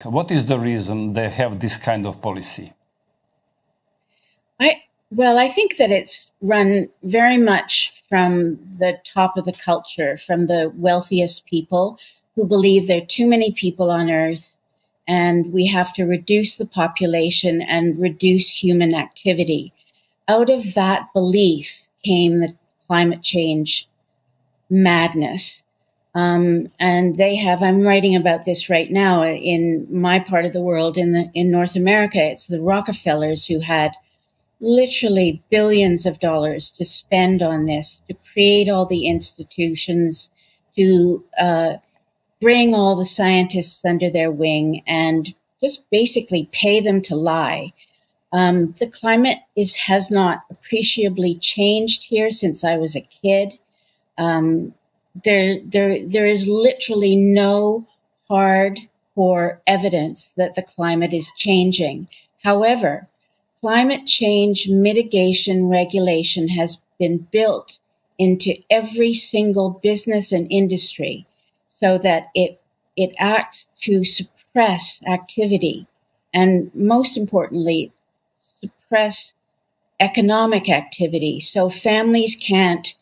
What is the reason they have this kind of policy? Well, I think that it's run very much from the top of the culture, from the wealthiest people who believe there are too many people on Earth and we have to reduce the population and reduce human activity. Out of that belief came the climate change madness. And they have, I'm writing about this right now in my part of the world, in North America. It's the Rockefellers who had literally billions of dollars to spend on this, to create all the institutions, to bring all the scientists under their wing and just basically pay them to lie. The climate has not appreciably changed here since I was a kid. There is literally no hardcore evidence that the climate is changing. However, climate change mitigation regulation has been built into every single business and industry so that it acts to suppress activity and, most importantly, suppress economic activity. So families can't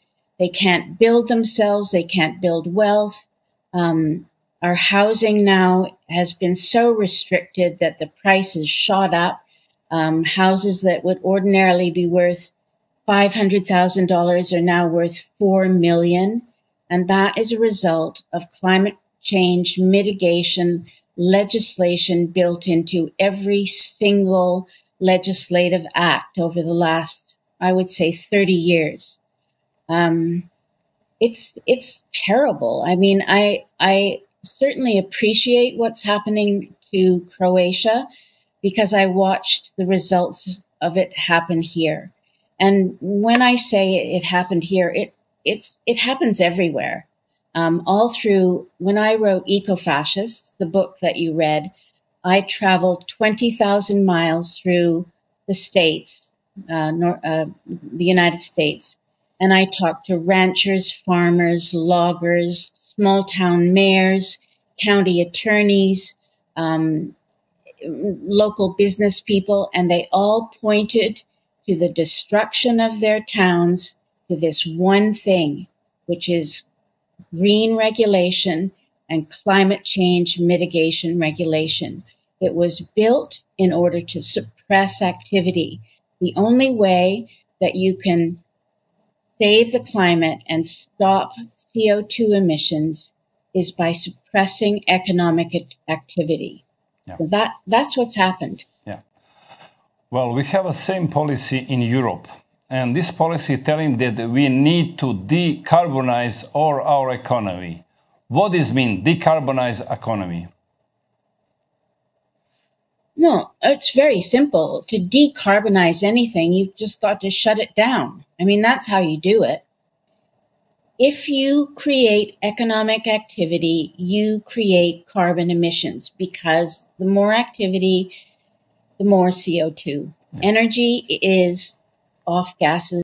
build themselves, they can't build wealth. Our housing now has been so restricted that the prices shot up. Houses that would ordinarily be worth $500,000 are now worth $4 million. And that is a result of climate change mitigation legislation built into every single legislative act over the last, I would say, 30 years. It's terrible. I mean, I certainly appreciate what's happening to Croatia because I watched the results of it happen here. And when I say it happened here, it happens everywhere. All through, when I wrote Eco-Fascists, the book that you read, I traveled 20,000 miles through the states, the United States. And I talked to ranchers, farmers, loggers, small town mayors, county attorneys, local business people, and they all pointed to the destruction of their towns to this one thing, which is green regulation and climate change mitigation regulation. It was built in order to suppress activity. The only way that you can save the climate and stop CO2 emissions is by suppressing economic activity. Yeah. So that's what's happened. Yeah. Well, we have a same policy in Europe. And this policy telling that we need to decarbonize our economy. What does it mean, decarbonize economy? No, it's very simple. To decarbonize anything, you've just got to shut it down. I mean, that's how you do it. If you create economic activity, you create carbon emissions because the more activity, the more CO2. Yeah. Energy is off gases.